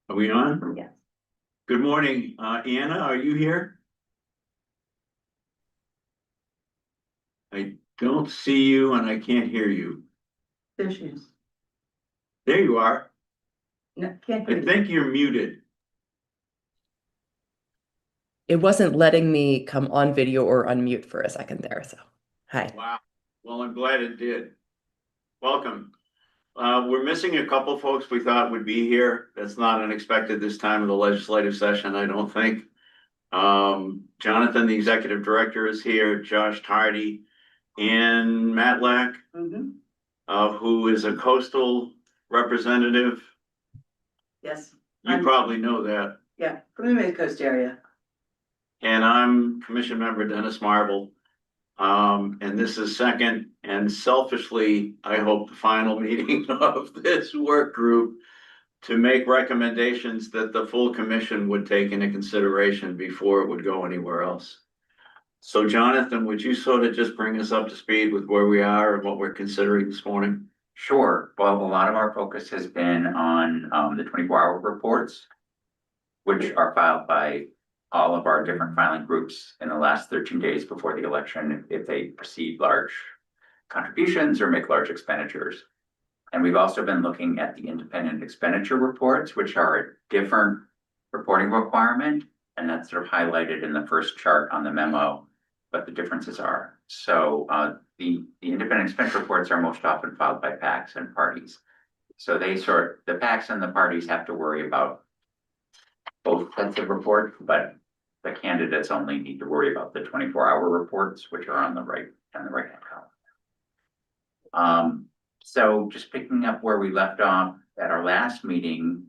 Are we on? Yes. Good morning. Anna, are you here? I don't see you and I can't hear you. There she is. There you are. No, can't hear I you. think you're muted. It wasn't letting me come on video or unmute for a second there, so hi. Wow. Well, I'm glad it did. Welcome. We're missing a couple folks we thought would be here. That's not unexpected this time of the legislative session, I don't think. Jonathan, the executive director, is here, Josh Tardy, and Matlack, who is a coastal representative. Yes, You probably know that. yeah, from the Mid-Coast area. And I'm Commission Member Dennis Marble. And this is second and selfishly, I hope, the final meeting of this work group to make recommendations that the full commission would take into consideration before it would go anywhere else. So Jonathan, would you sort of just bring us up to speed with where we are and what we're considering this morning? Sure. Well, a lot of our focus has been on the 24-hour reports, which are filed by all of our different filing groups in the last 13 days before the election if they receive large contributions or make large expenditures. And we've also been looking at the independent expenditure reports, which are a different reporting requirement. And that's sort of highlighted in the first chart on the memo, what the differences are. So the independent expense reports are most often filed by PACs and parties. So the PACs and the parties have to worry about both sets of reports, but the candidates only need to worry about the 24-hour reports, which are on the right-hand column. So just picking up where we left off at our last meeting,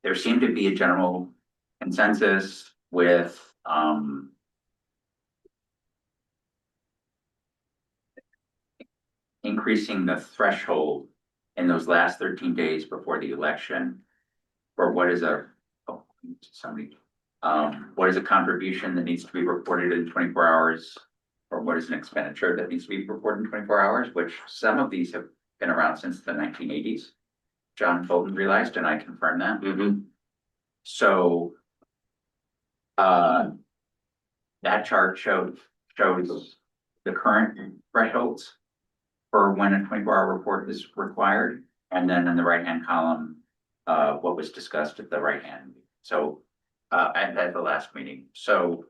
there seemed to be a general consensus with increasing the threshold in those last 13 days before the election for what is a contribution that needs to be reported in 24 hours, or what is an expenditure that needs to be reported in 24 hours, which some of these have been around since the 1980s. John Fulton realized, and I confirm that. So that chart shows the current thresholds for when a 24-hour report is required, and then in the right-hand column, what was discussed at the right-hand. So at the last meeting. So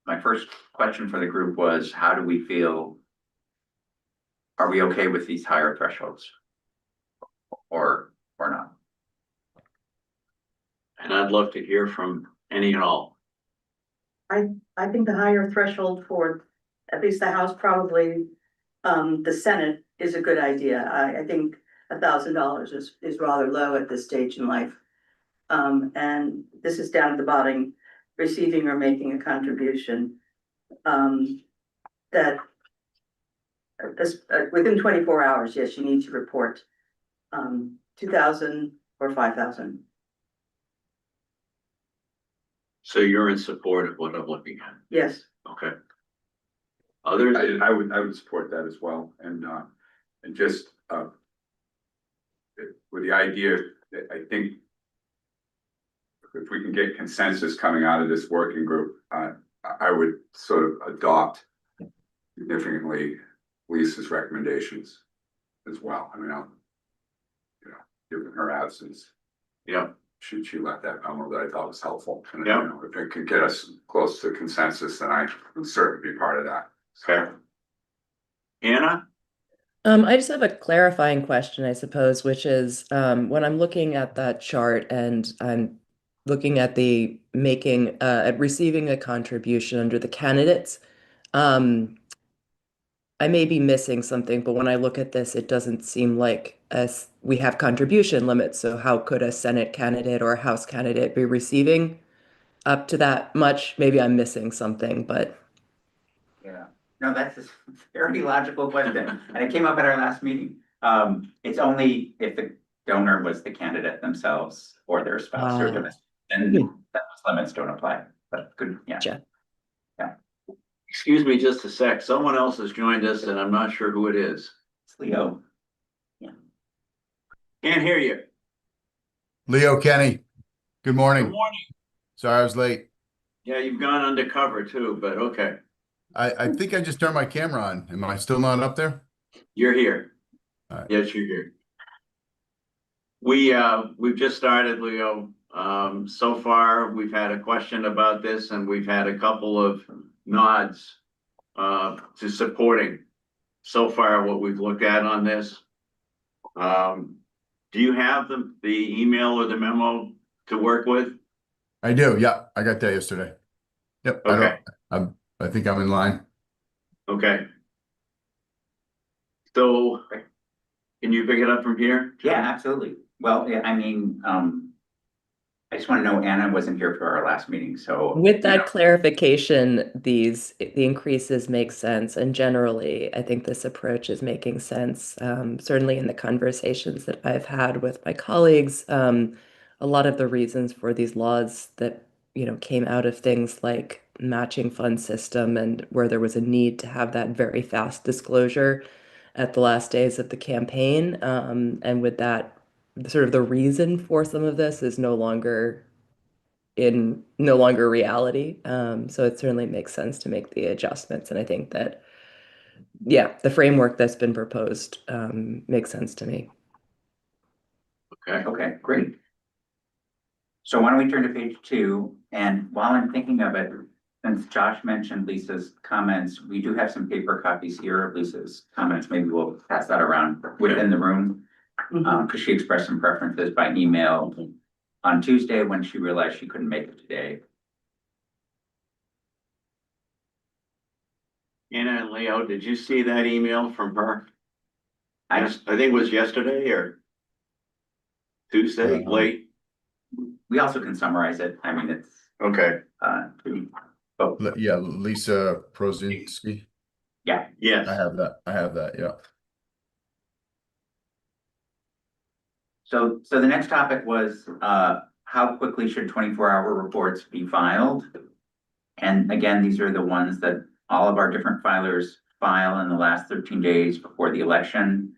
my first question for the group was, how do we feel? Are we okay with these higher thresholds or not? And I'd love to hear from any and all. I think the higher threshold for at least the House, probably the Senate, is a good idea. I think $1,000 is rather low at this stage in life. And this is down at the bottom, receiving or making a contribution. That within 24 hours, yes, you need to report 2,000 or 5,000. So you're in support of what I'm looking at? Yes. Okay. Others? I would support that as well, and just with the idea that I think if we can get consensus coming out of this working group, I would sort of adopt significantly Lisa's recommendations as well. I mean, given her absence, she let that memo that I thought was helpful. And if it could get us close to consensus, then I would certainly be part of that. Okay. Anna? I just have a clarifying question, I suppose, which is when I'm looking at that chart and I'm looking at the receiving a contribution under the candidates, I may be missing something, but when I look at this, it doesn't seem like we have contribution limits. So how could a Senate candidate or a House candidate be receiving up to that much? Maybe I'm missing something, but. Yeah, no, that's a very logical question. And it came up at our last meeting. It's only if the donor was the candidate themselves or their spouse or domestic, then those limits don't apply. But good, yeah. Gotcha. Excuse me just a sec. Someone else has joined us and I'm not sure who it is. It's Leo. Can't hear you. Leo, Kenny, good Good morning. morning. Sorry I was late. Yeah, you've gone undercover too, but okay, I think I just turned my camera on. Am I still not up there? you're here. All right. Yes, you're here. We've just started, Leo. So far, we've had a question about this and we've had a couple of nods to supporting so far what we've looked at on this. Do you have the email or the memo to work with? I do. Yeah, I got that yesterday. Yep. Okay. I think I'm in line. Okay. So, can you pick it up from here? Yeah, absolutely. Well, yeah, I mean, I just want to know Anna wasn't here for our last meeting, so. With that clarification, the increases make sense, and generally, I think this approach is making sense. Certainly in the conversations that I've had with my colleagues, a lot of the reasons for these laws that, came out of things like matching fund system and where there was a need to have that very fast disclosure at the last days of the campaign. And with that, sort of the reason for some of this is no longer reality. So it certainly makes sense to make the adjustments. And I think that, yeah, the framework that's been proposed makes sense to me. Okay. Okay, great. So why don't we turn to page 2? And while I'm thinking of it, since Josh mentioned Lisa's comments, we do have some paper copies here of Lisa's comments. Maybe we'll pass that around within the room. Because she expressed some preferences by email on Tuesday when she realized she couldn't make it today. Anna and Leo, did you see that email from her? I Yes, I think it was yesterday or Tuesday, late. We also can summarize it. I mean, it's, Okay, Yeah, Lisa Prozinski. yes. I have that. Yeah. so the next topic was, how quickly should 24-hour reports be filed? And again, these are the ones that all of our different filers file in the last 13 days before the election,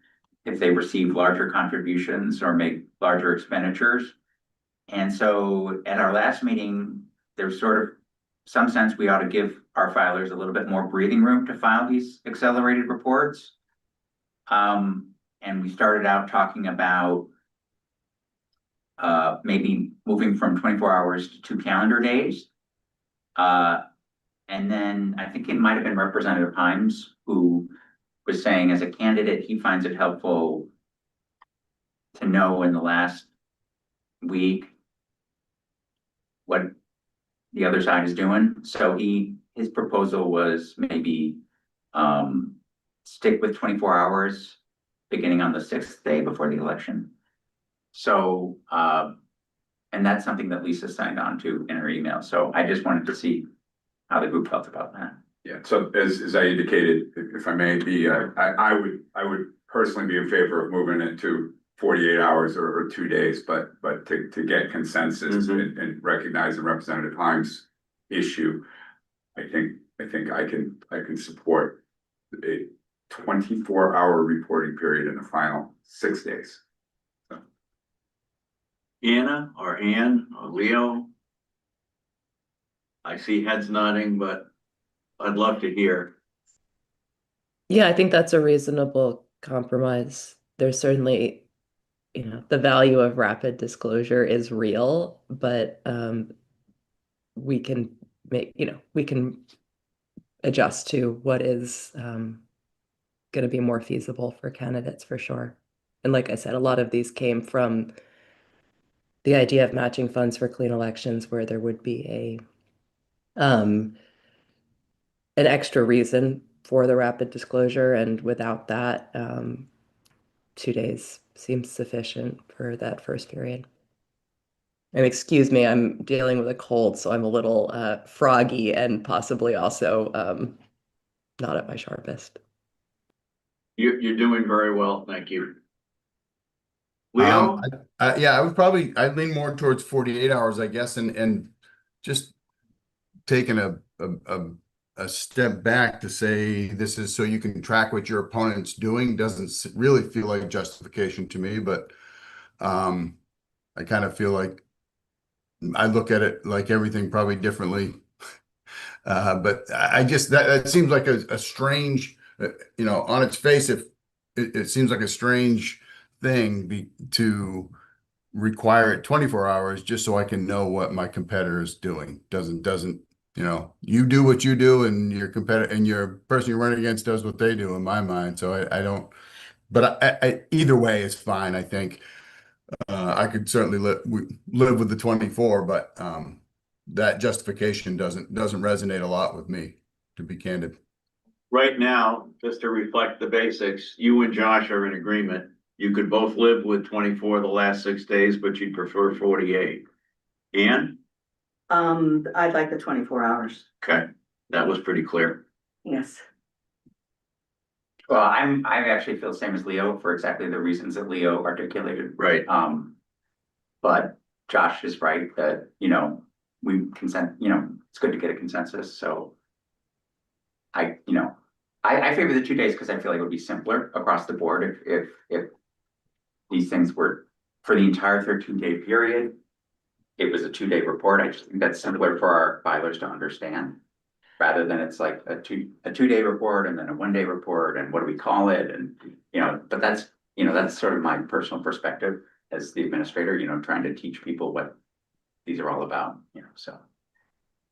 if they receive larger contributions or make larger expenditures. And so at our last meeting, there's sort of some sense we ought to give our filers a little bit more breathing room to file these accelerated reports. And we started out talking about maybe moving from 24 hours to 2 calendar days. And then I think it might have been Representative Himes who was saying as a candidate, he finds it helpful to know in the last week what the other side is doing. So his proposal was maybe stick with 24 hours beginning on the 6th day before the election. So, and that's something that Lisa signed on to in her email. So I just wanted to see how the group felt about that. Yeah, so as I indicated, if I may be, I would personally be in favor of moving it to 48 hours or 2 days, but to get consensus and recognize the Representative Himes issue, I think I can support a 24-hour reporting period in the final 6 days. Anna or Ann or Leo? I see heads nodding, but I'd love to hear. Yeah, I think that's a reasonable compromise. There's certainly, the value of rapid disclosure is real, but we can we can adjust to what is going to be more feasible for candidates for sure. And like I said, a lot of these came from the idea of matching funds for clean elections where there would be an extra reason for the rapid disclosure, and without that, 2 days seems sufficient for that first period. And excuse me, I'm dealing with a cold, so I'm a little froggy and possibly also not at my sharpest. You're doing very well, thank you. Leo? I'd lean more towards 48 hours, I guess, and just taking a step back to say this is so you can track what your opponent's doing doesn't really feel like justification to me, but I kind of feel like I look at it like everything probably differently. But I just, that seems like a strange, on its face, if it seems like a strange thing to require it 24 hours just so I can know what my competitor is doing. Doesn't, you do what you do and your competitor and your person you're running against does what they do in my mind. So I don't, but either way is fine. I think, I could certainly live with the 24, but, that justification doesn't resonate a lot with me, to be candid. Right now, just to reflect the basics, you and Josh are in agreement. You could both live with 24 the last 6 days, but you'd prefer 48. And, I'd like the 24 hours, okay, that was pretty clear. yes. Well, I actually feel the same as Leo for exactly the reasons that Leo articulated. Right. But Josh is right that, we consent, it's good to get a consensus, so. I favor the 2 days because I feel like it would be simpler across the board if these things were for the entire 13-day period. It was a 2-day report. I just think that's simpler for our filers to understand. Rather than it's like a 2-day report and then a 1-day report and what do we call it? And, but that's sort of my personal perspective as the administrator, trying to teach people what these are all about, so.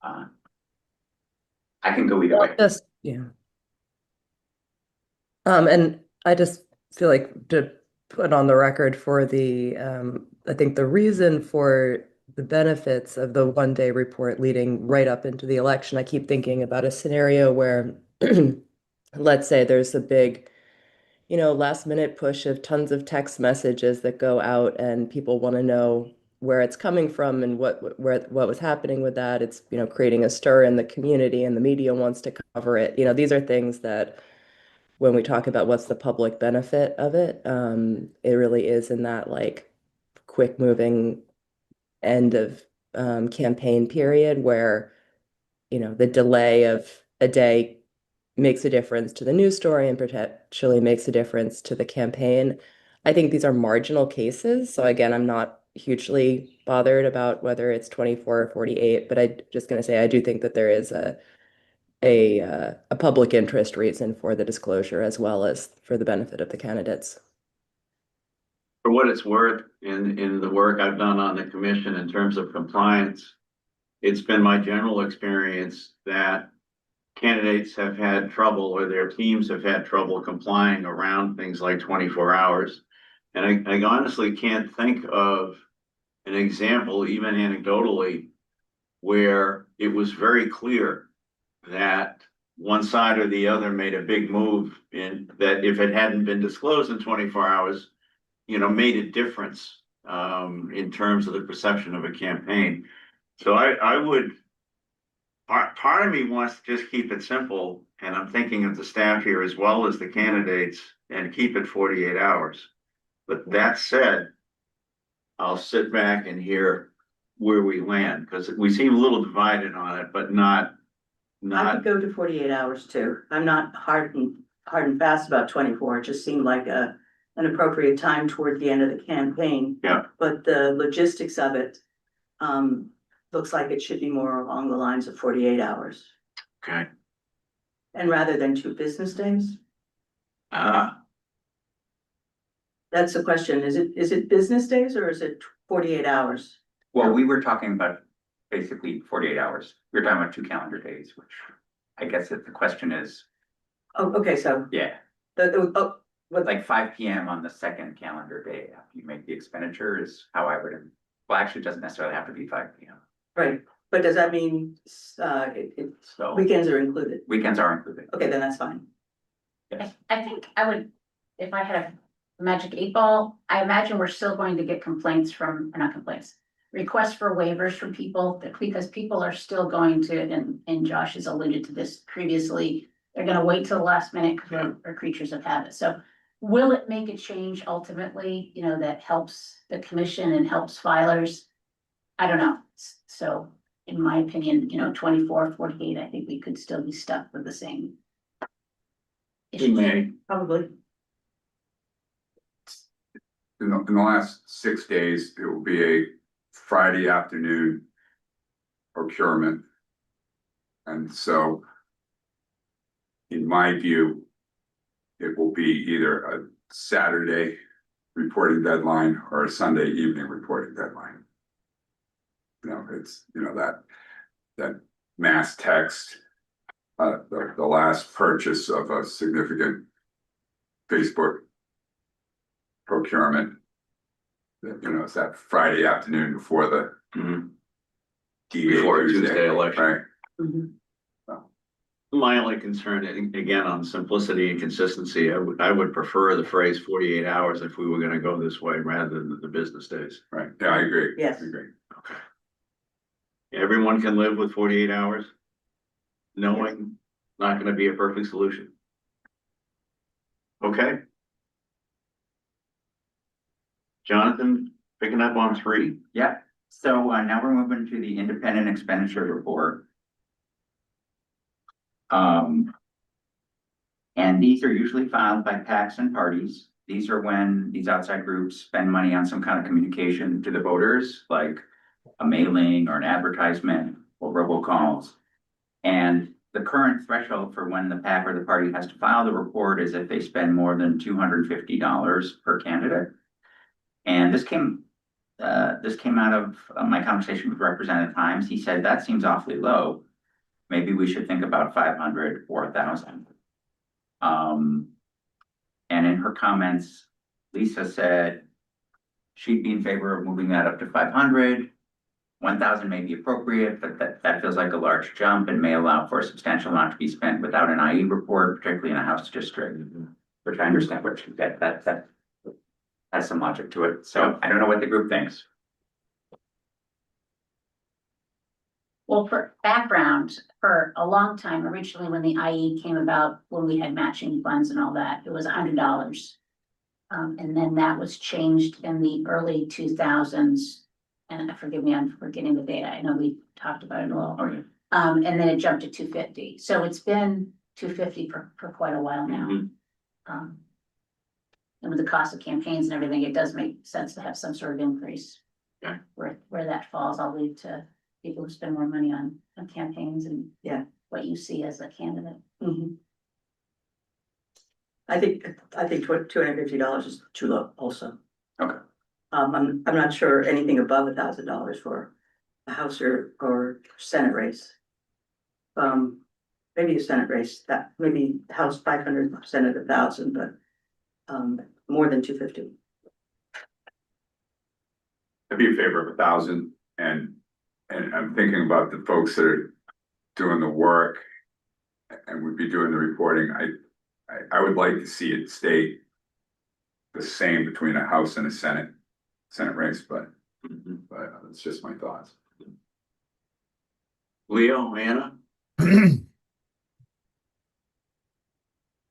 I can go either way. Just, yeah. And I just feel like to put on the record for the, I think the reason for the benefits of the 1-day report leading right up into the election, I keep thinking about a scenario where, let's say there's a big, last minute push of tons of text messages that go out and people want to know where it's coming from and what was happening with that. It's, creating a stir in the community and the media wants to cover it. These are things that when we talk about what's the public benefit of it, it really is in that like quick moving end of campaign period where, the delay of a day makes a difference to the news story and potentially makes a difference to the campaign. I think these are marginal cases. So again, I'm not hugely bothered about whether it's 24 or 48, but I'm just going to say I do think that there is a public interest reason for the disclosure as well as for the benefit of the candidates. For what it's worth, in the work I've done on the commission in terms of compliance, it's been my general experience that candidates have had trouble or their teams have had trouble complying around things like 24 hours. And I honestly can't think of an example, even anecdotally, where it was very clear that one side or the other made a big move in that if it hadn't been disclosed in 24 hours, made a difference in terms of the perception of a campaign. So I would, part of me wants to just keep it simple, and I'm thinking of the staff here as well as the candidates, and keep it 48 hours. But that said, I'll sit back and hear where we land, because we seem a little divided on it, but not. I could go to 48 hours too. I'm not hard and fast about 24. It just seemed like an appropriate time toward the end of the campaign. Yeah. But the logistics of it, looks like it should be more along the lines of 48 hours. Okay. And rather than 2 business days? Ah, That's the question. Is it business days or is it 48 hours? Well, we were talking about basically 48 hours. We were talking about 2 calendar days, which I guess if the question is, Oh, okay, so yeah, what, like 5 PM on the second calendar day after you make the expenditure is how I would, well, actually, it doesn't necessarily have to be 5 PM. right, but does that mean, So weekends are included? weekends are included. Okay, then that's fine. Yes. I think I would, if I had a magic 8 ball, I imagine we're still going to get complaints from, or not complaints, requests for waivers from people, because people are still going to, and Josh has alluded to this previously, they're gonna wait till the last minute because we're creatures of habit. So will it make a change ultimately, that helps the commission and helps filers? I don't know. So in my opinion, 24, 48, I think we could still be stuck with the same we issue. may. Probably. in the last 6 days, it will be a Friday afternoon procurement. And so in my view, it will be either a Saturday reporting deadline or a Sunday evening reporting deadline. It's, that mass text, the last purchase of a significant Facebook procurement. It's that Friday afternoon before the Mhm. D-Day Before Tuesday election. Right. Mhm. My only concern, again, on simplicity and consistency, I would prefer the phrase 48 hours if we were gonna go this way rather than the business days. Right, yeah, I agree. Yes. I agree. Okay. Everyone can live with 48 hours? Knowing not gonna be a perfect solution. Okay. Jonathan, picking up on 3. Yeah, so now we're moving to the independent expenditure report. And these are usually filed by PACs and parties. These are when these outside groups spend money on some kind of communication to the voters, like a mailing or an advertisement or robocalls. And the current threshold for when the PAC or the party has to file the report is if they spend more than $250 per candidate. And this came out of my conversation with Representative Himes. He said that seems awfully low. Maybe we should think about 500 or 1,000. And in her comments, Lisa said she'd be in favor of moving that up to 500. 1,000 may be appropriate, but that feels like a large jump and may allow for a substantial amount to be spent without an IE report, particularly in a House district, which I understand what you get. That has some logic to it. So I don't know what the group thinks. Well, for background, for a long time, originally when the IE came about, when we had matching funds and all that, it was $100. And then that was changed in the early 2000s. And forgive me, I'm forgetting the data. I know we talked about it a little. Oh, yeah. And then it jumped to 250. So it's been 250 for quite a while now. Mhm. And with the cost of campaigns and everything, it does make sense to have some sort of increase. Okay. Where that falls, I'll leave to people who spend more money on campaigns and Yeah. what you see as a candidate. Mhm. I think $250 is too low also. Okay. I'm not sure anything above $1,000 for a House or Senate race. Maybe a Senate race, that maybe House 500, Senate 1,000, but more than 250. I'd be in favor of 1,000, and I'm thinking about the folks that are doing the work and would be doing the reporting. I would like to see it stay the same between a House and a Senate race, but it's just my thoughts. Leo, Anna?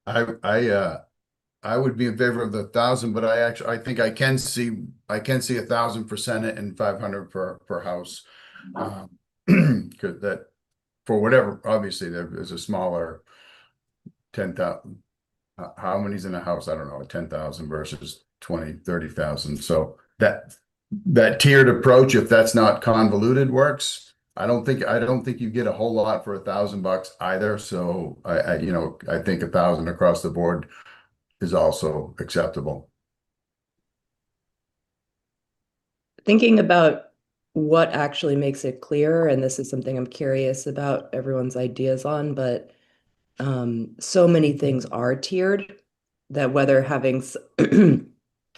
I would be in favor of the 1,000, but I think I can see 1,000 for Senate and 500 per House. Cause that, for whatever, obviously there is a smaller 10,000. How many's in a House? I don't know, 10,000 versus 20, 30,000. So that tiered approach, if that's not convoluted, works. I don't think you get a whole lot for $1,000 either. So I think 1,000 across the board is also acceptable. Thinking about what actually makes it clear, and this is something I'm curious about everyone's ideas on, but so many things are tiered that whether having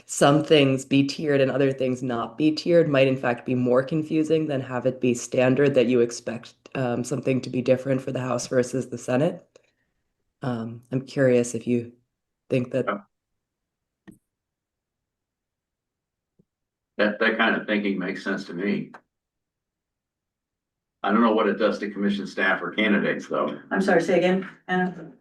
some things be tiered and other things not be tiered might in fact be more confusing than have it be standard that you expect something to be different for the House versus the Senate. I'm curious if you think that. That kind of thinking makes sense to me. I don't know what it does to commission staff or candidates, though. I'm sorry, say again, Anna?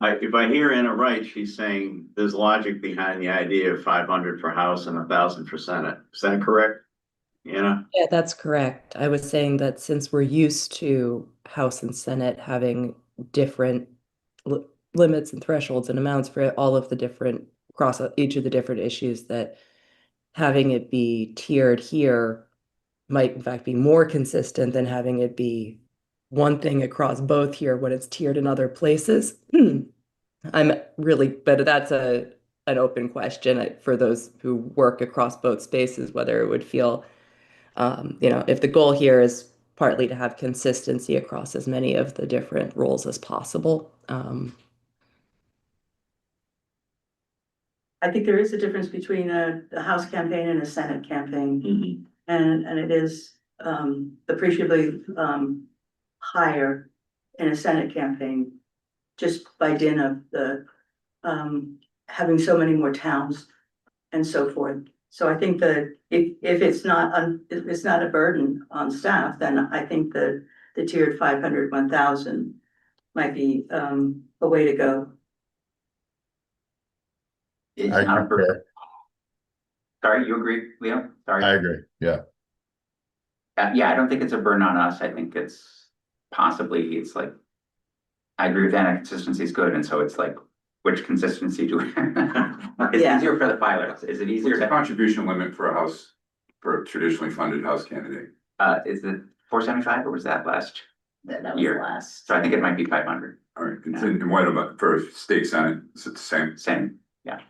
If I hear Anna right, she's saying there's logic behind the idea of 500 for House and 1,000 for Senate. Is that correct, Anna? Yeah, that's correct. I was saying that since we're used to House and Senate having different limits and thresholds and amounts for all of the different across each of the different issues, that having it be tiered here might in fact be more consistent than having it be one thing across both here when it's tiered in other places. I'm really, but that's an open question for those who work across both spaces, whether it would feel, if the goal here is partly to have consistency across as many of the different roles as possible. I think there is a difference between a House campaign and a Senate campaign. Mhm. And it is appreciably higher in a Senate campaign. Just by dint of the having so many more towns and so forth. So I think that if it's not if it's not a burden on staff, then I think that the tiered 500, 1,000 might be a way to go. It's I not a burden. concur. Sorry, you agree, Leo? Sorry. I agree, yeah. Yeah, I don't think it's a burden on us. I think it's possibly, it's like, I agree with that, consistency is good, and so it's like, which consistency do we? It's Yeah. easier for the filers. Is it easier What's the to, contribution limit for a house, for a traditionally funded House candidate? is it 475 or was that last? That was the Year. last. So I think it might be 500. All right, and what about for state senate, is it the same? Same, yeah.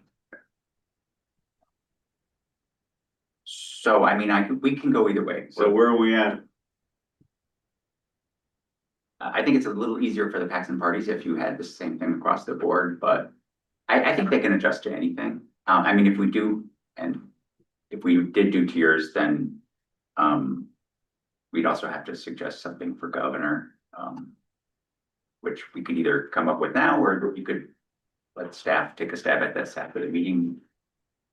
So I mean, we can go either way. So where are we at? I think it's a little easier for the PACs and parties if you had the same thing across the board, but I think they can adjust to anything. I mean, if we do, and if we did do tiers, then we'd also have to suggest something for governor, which we could either come up with now, or you could let staff take a stab at this after the meeting,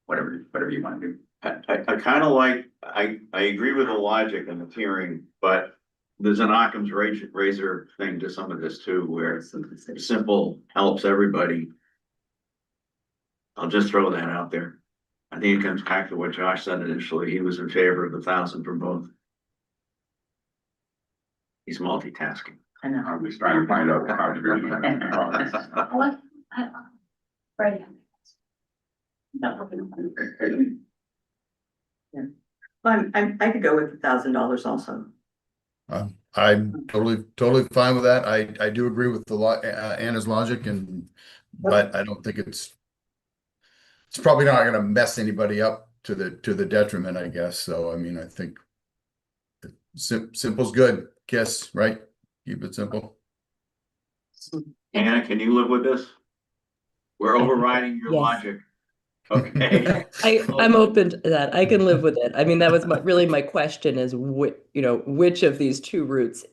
whatever you want to do. I kind of like, I agree with the logic and the tiering, but there's an Occam's razor thing to some of this too, where simple helps everybody. I'll just throw that out there. I think it comes back to what Josh said initially. He was in favor of 1,000 for both. He's multitasking. I know. I was trying to find out the contribution. What? Right. I could go with $1,000 also. I'm totally fine with that. I do agree with Anna's logic but I don't think it's probably not gonna mess anybody up to the detriment, I guess. So, I mean, I think simple's good. Kiss, right? Keep it simple. Anna, can you live with this? We're overriding your Yes. logic. Okay. I'm open to that. I can live with it. I mean, that was really my question is which of these two routes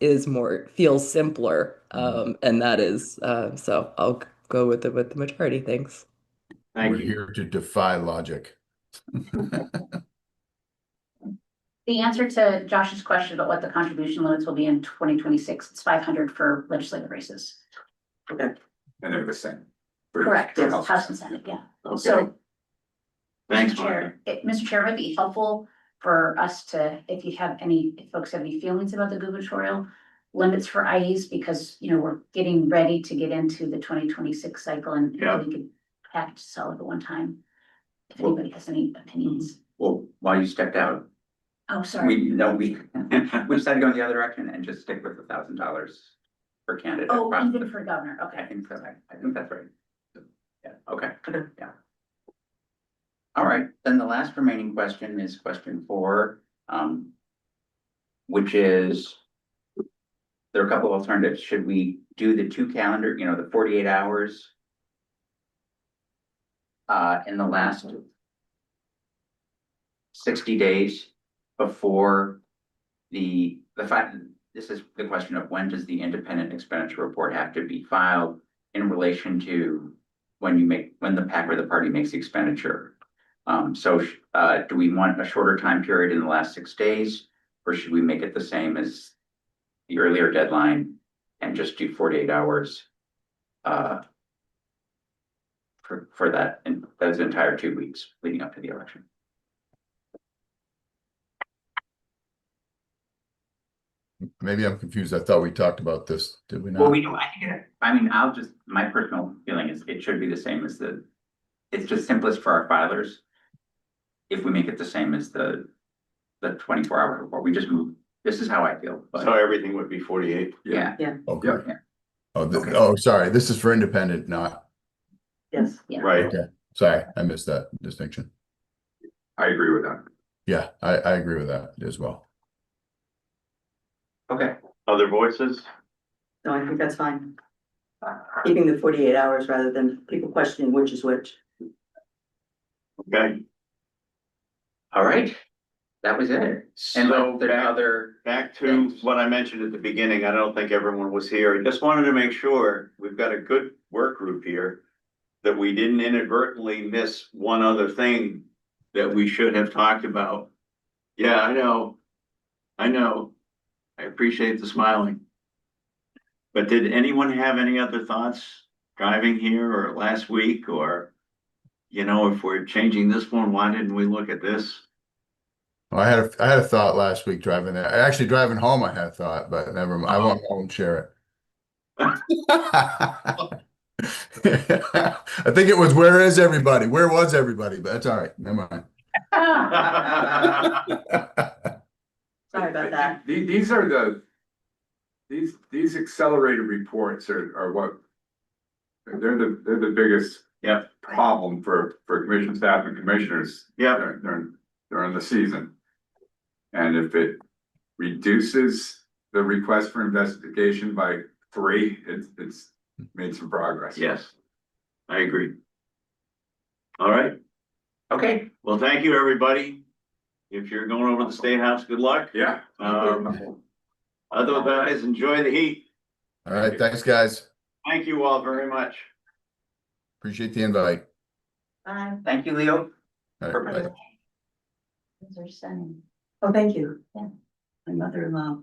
feels simpler? And that is, so I'll go with the majority. Thanks. Thank We're you. here to defy logic. The answer to Josh's question about what the contribution limits will be in 2026, it's 500 for legislative races. And they're the same. For- Correct, for House and Senate, yeah. Okay. So, Thanks, Mr. Martha. Chair, Mr. Chair, it might be helpful for us to, if folks have any feelings about the gubernatorial limits for IEs, because, we're getting ready to get into the 2026 cycle and Yeah. we could have to sell it at one time. If Well- anybody has any opinions. Well, while you stepped out, Oh, sorry. we decided to go in the other direction and just stick with $1,000 per candidate. Oh, across even the- for governor, I okay. think so. I think that's right. Yeah, okay. Okay. Yeah. All right, then the last remaining question is question 4, which is, there are a couple of alternatives. Should we do the 2 calendar, the 48 hours in the last 60 days before the fact, this is the question of when does the independent expenditure report have to be filed in relation to when the PAC or the party makes the expenditure. Do we want a shorter time period in the last 6 days, or should we make it the same as the earlier deadline and just do 48 hours for that and those entire 2 weeks leading up to the election? Maybe I'm confused. I thought we talked about this. Did we not? Well, we do, my personal feeling is it should be the same as it's just simplest for our filers. if we make it the same as the 24-hour report, we just move, this is how I feel, So but everything would be 48. yeah. Okay. Yeah. Oh, Okay. oh, sorry, this is for independent, not, Yes. Yeah. Right. okay, sorry, I missed that distinction. I agree with that. Yeah, I agree with that as well. Okay, Other voices? No, I think that's fine. Keeping the 48 hours rather than people questioning which is which. Okay. all right, that was it. And So there's back, other, back to what I mentioned at the beginning, I don't think everyone was here. I just wanted to make sure we've got a good work group here. That we didn't inadvertently miss one other thing that we should have talked about. Yeah, I know. I know. I appreciate the smiling. But did anyone have any other thoughts driving here or last week or? You know, if we're changing this one, why didn't we look at this? Well, I had a thought last week driving there. Actually, driving home, I had a thought, but never mind. I won't share it. I think it was where is everybody? Where was everybody? But that's all right. Never mind. Sorry about that. These are these accelerated reports are what. They're the biggest. Yep. Problem for commission staff and commissioners. Yep. During the season. And if it reduces the request for investigation by 3, it's made some progress. Yes, I agree. All right, okay, well, thank you, everybody. If you're going over to the State House, good luck. Yeah. Otherwise, enjoy the heat. All right, thanks, guys. Thank you all very much. Appreciate the invite. Bye. thank you, Leo. All right, bye. Those are stunning. Oh, thank you. Yeah. My mother-in-law